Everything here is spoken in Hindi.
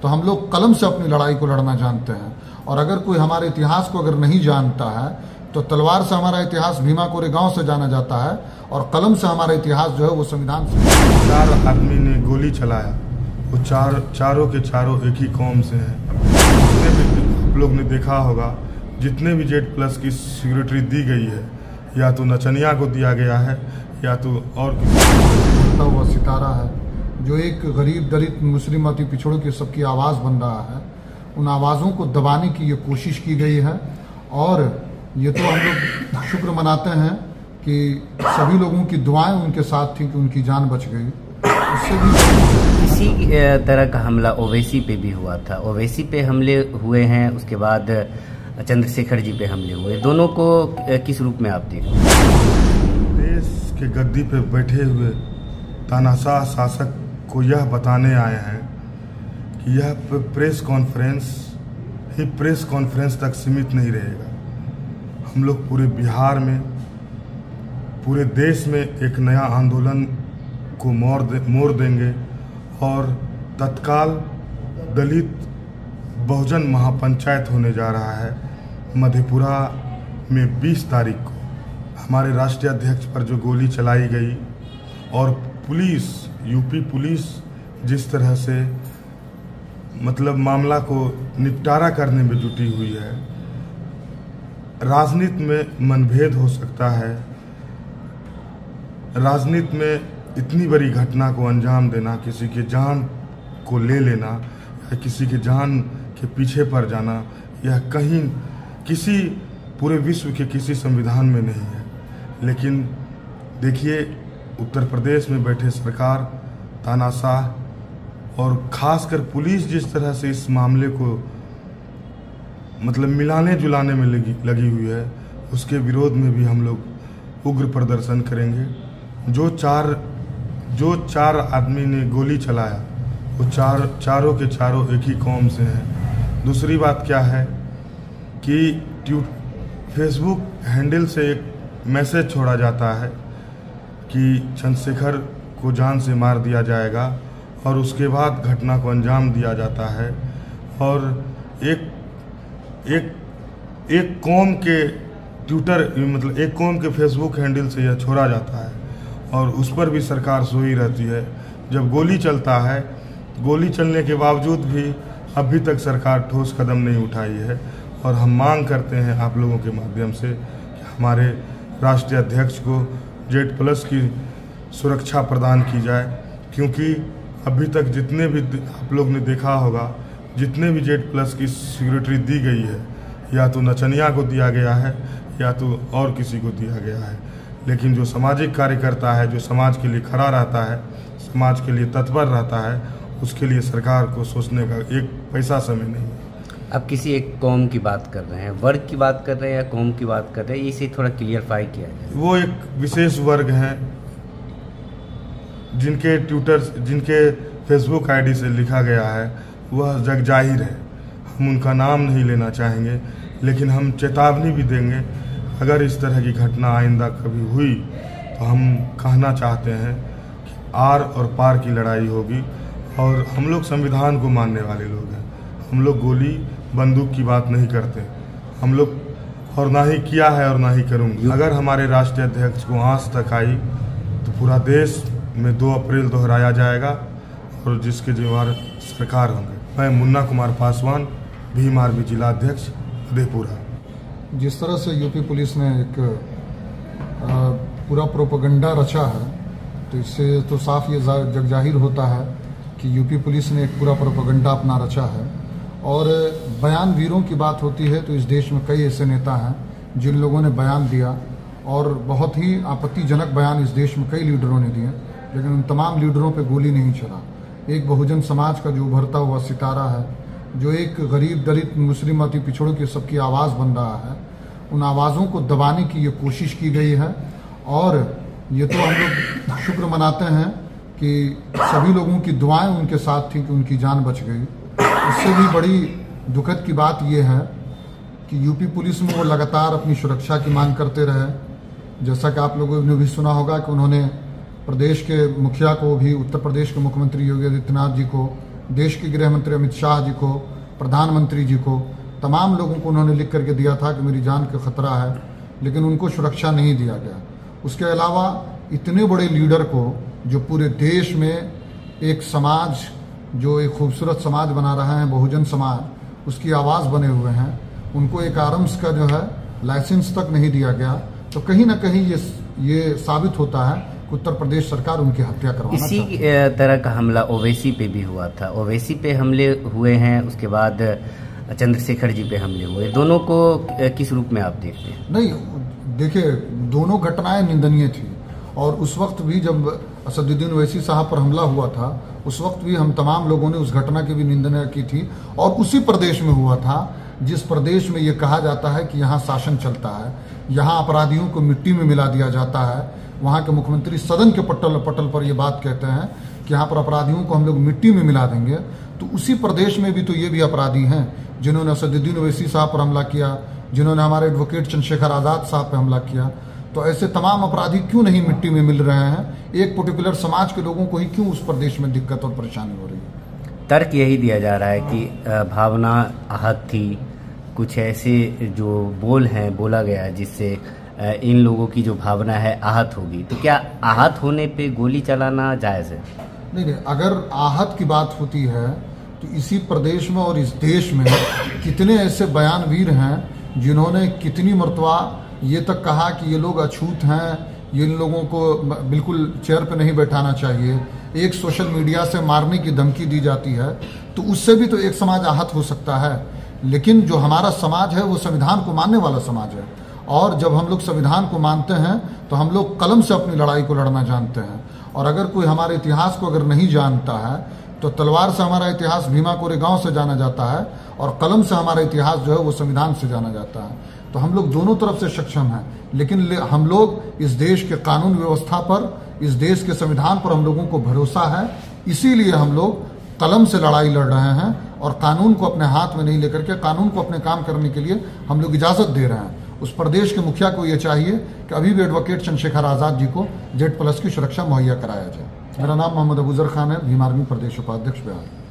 तो हम लोग कलम से अपनी लड़ाई को लड़ना जानते हैं। और अगर कोई हमारे इतिहास को अगर नहीं जानता है तो तलवार से हमारा इतिहास भीमा कोरेगांव से जाना जाता है और कलम से हमारा इतिहास जो है वो संविधान से। 4 आदमी ने गोली चलाया, वो चारों के चारों एक ही कौम से हैं। जितने भी आप लोग ने देखा होगा, जितने भी Z+ की सिक्योरिटी दी गई है, या तो नचनिया को दिया गया है या तो और किसी हुआ सितारा है जो एक गरीब दलित मुस्लिम अति पिछड़ों की सबकी आवाज़ बन रहा है। उन आवाज़ों को दबाने की ये कोशिश की गई है और ये तो हम लोग शुक्र मनाते हैं कि सभी लोगों की दुआएं उनके साथ थी कि उनकी जान बच गई। उससे भी इसी तरह का हमला ओवैसी पे भी हुआ था। ओवैसी पे हमले हुए हैं, उसके बाद चंद्रशेखर जी पे हमले हुए। दोनों को किस रूप में आप देख रहे हैं? देश के गद्दी पे बैठे हुए तानाशाह शासक को यह बताने आए हैं कि यह प्रेस कॉन्फ्रेंस तक सीमित नहीं रहेगा। हम लोग पूरे बिहार में, पूरे देश में एक नया आंदोलन को मोड़ देंगे और तत्काल दलित बहुजन महापंचायत होने जा रहा है मधेपुरा में 20 तारीख को। हमारे राष्ट्रीय अध्यक्ष पर जो गोली चलाई गई और पुलिस, यूपी पुलिस जिस तरह से मतलब मामला को निपटारा करने में जुटी हुई है। राजनीति में मनभेद हो सकता है, राजनीति में इतनी बड़ी घटना को अंजाम देना, किसी के जान को ले लेना या किसी के जान के पीछे पड़ जाना, यह कहीं किसी पूरे विश्व के किसी संविधान में नहीं है। लेकिन देखिए, उत्तर प्रदेश में बैठे सरकार, तानाशाह और खासकर पुलिस जिस तरह से इस मामले को मतलब मिलाने जुलाने में लगी हुई है, उसके विरोध में भी हम लोग उग्र प्रदर्शन करेंगे। जो चार आदमी ने गोली चलाया, वो चारों के चारों एक ही कौम से हैं। दूसरी बात क्या है कि फेसबुक हैंडल से एक मैसेज छोड़ा जाता है कि चंद्रशेखर को जान से मार दिया जाएगा और उसके बाद घटना को अंजाम दिया जाता है। और एक कौम के ट्विटर मतलब एक कौम के फेसबुक हैंडल से यह छोड़ा जाता है और उस पर भी सरकार सोई रहती है। जब गोली चलता है, गोली चलने के बावजूद भी अभी तक सरकार ठोस कदम नहीं उठाई है। और हम मांग करते हैं आप लोगों के माध्यम से कि हमारे राष्ट्रीय अध्यक्ष को Z+ की सुरक्षा प्रदान की जाए, क्योंकि अभी तक जितने भी आप लोग ने देखा होगा, जितने भी Z+ की सिक्योरिटी दी गई है, या तो नचनिया को दिया गया है या तो और किसी को दिया गया है। लेकिन जो सामाजिक कार्यकर्ता है, जो समाज के लिए खड़ा रहता है, समाज के लिए तत्पर रहता है, उसके लिए सरकार को सोचने का एक पैसा समय नहीं है। आप किसी एक कौम की बात कर रहे हैं, वर्ग की बात कर रहे हैं या कौम की बात कर रहे हैं, इसे थोड़ा क्लियरफाई किया जाए। वो एक विशेष वर्ग हैं जिनके फेसबुक आईडी से लिखा गया है, वह जग जाहिर है। हम उनका नाम नहीं लेना चाहेंगे, लेकिन हम चेतावनी भी देंगे अगर इस तरह की घटना आइंदा कभी हुई तो हम कहना चाहते हैं कि आर और पार की लड़ाई होगी। और हम लोग संविधान को मानने वाले लोग हैं। हम लोग गोली बंदूक की बात नहीं करते हम लोग, और ना ही किया है और ना ही करूँगी। अगर हमारे राष्ट्रीय अध्यक्ष को आंच तक आई तो पूरा देश में 2 अप्रैल दोहराया जाएगा और जिसके जिम्मेदार सरकार होंगे। मैं मुन्ना कुमार पासवान, भीम आर्मी जिला अध्यक्ष, मधेपुरा। जिस तरह से यूपी पुलिस ने एक पूरा प्रोपेगेंडा रचा है, तो इससे तो साफ ये जग जाहिर होता है कि यूपी पुलिस ने एक पूरा प्रोपेगेंडा अपना रचा है। और बयान वीरों की बात होती है तो इस देश में कई ऐसे नेता हैं जिन लोगों ने बयान दिया और बहुत ही आपत्तिजनक बयान इस देश में कई लीडरों ने दिए, लेकिन उन तमाम लीडरों पे गोली नहीं चला। एक बहुजन समाज का जो उभरता हुआ सितारा है, जो एक गरीब दलित मुस्लिम अति पिछड़ों की सबकी आवाज़ बन रहा है, उन आवाज़ों को दबाने की ये कोशिश की गई है। और ये तो हम लोग शुक्र मनाते हैं कि सभी लोगों की दुआएं उनके साथ थी कि उनकी जान बच गई। उससे भी बड़ी दुखद की बात यह है कि यूपी पुलिस में वो लगातार अपनी सुरक्षा की मांग करते रहे। जैसा कि आप लोगों ने भी सुना होगा कि उन्होंने प्रदेश के मुखिया को भी, उत्तर प्रदेश के मुख्यमंत्री योगी आदित्यनाथ जी को देश के गृह मंत्री अमित शाह जी को, प्रधानमंत्री जी को, तमाम लोगों को उन्होंने लिख करके दिया था कि मेरी जान का खतरा है, लेकिन उनको सुरक्षा नहीं दिया गया। उसके अलावा इतने बड़े लीडर को, जो पूरे देश में एक समाज, जो एक खूबसूरत समाज बना रहे हैं, बहुजन समाज, उसकी आवाज़ बने हुए हैं, उनको एक आर्म्स का जो है लाइसेंस तक नहीं दिया गया। तो कहीं ना कहीं ये साबित होता है कि उत्तर प्रदेश सरकार उनकी हत्या करवाना इसी तरह का हमला ओवैसी पे भी हुआ था। ओवैसी पे हमले हुए हैं, उसके बाद चंद्रशेखर जी पे हमले हुए। दोनों को किस रूप में आप देखते हैं? नहीं, देखिए, दोनों घटनाएं निंदनीय थी। और उस वक्त भी जब असदुद्दीन ओवैसी साहब पर हमला हुआ था, उस वक्त भी हम तमाम लोगों ने उस घटना की भी निंदा की थी। और उसी प्रदेश में हुआ था जिस प्रदेश में ये कहा जाता है कि यहाँ शासन चलता है, यहाँ अपराधियों को मिट्टी में मिला दिया जाता है। वहाँ के मुख्यमंत्री सदन के पटल पर ये बात कहते हैं कि यहाँ पर अपराधियों को हम लोग मिट्टी में मिला देंगे। तो उसी प्रदेश में भी तो ये भी अपराधी हैं जिन्होंने असदुद्दीन ओवैसी साहब पर हमला किया, जिन्होंने हमारे एडवोकेट चंद्रशेखर आज़ाद साहब पर हमला किया। तो ऐसे तमाम अपराधी क्यों नहीं मिट्टी में मिल रहे हैं? एक पर्टिकुलर समाज के लोगों को ही क्यों उस प्रदेश में दिक्कत और परेशानी हो रही है? तर्क यही दिया जा रहा है कि भावना आहत थी, कुछ ऐसे जो बोला गया है जिससे इन लोगों की जो भावना है आहत होगी। तो क्या आहत होने पे गोली चलाना जायज़ है? नहीं, अगर आहत की बात होती है तो इसी प्रदेश में और इस देश में कितने ऐसे बयानवीर हैं जिन्होंने कितनी मरतबा ये तक कहा कि ये लोग अछूत हैं, ये लोगों को बिल्कुल चेयर पे नहीं बैठाना चाहिए। एक सोशल मीडिया से मारने की धमकी दी जाती है, तो उससे भी तो एक समाज आहत हो सकता है। लेकिन जो हमारा समाज है वो संविधान को मानने वाला समाज है, और जब हम लोग संविधान को मानते हैं तो हम लोग कलम से अपनी लड़ाई को लड़ना जानते हैं। और अगर कोई हमारे इतिहास को अगर नहीं जानता है तो तलवार से हमारा इतिहास भीमा कोरेगांव से जाना जाता है, और कलम से हमारा इतिहास जो है वो संविधान से जाना जाता है। तो हम लोग दोनों तरफ से सक्षम हैं, लेकिन हम लोग इस देश के कानून व्यवस्था पर, इस देश के संविधान पर हम लोगों को भरोसा है। इसीलिए हम लोग कलम से लड़ाई लड़ रहे हैं और कानून को अपने हाथ में नहीं लेकर के कानून को अपने काम करने के लिए हम लोग इजाज़त दे रहे हैं। उस प्रदेश के मुखिया को ये चाहिए कि अभी भी एडवोकेट चंद्रशेखर आज़ाद जी को Z+ की सुरक्षा मुहैया कराया जाए। मेरा नाम मोहम्मद अबूजर खान है, भीम आर्मी प्रदेश उपाध्यक्ष बिहार।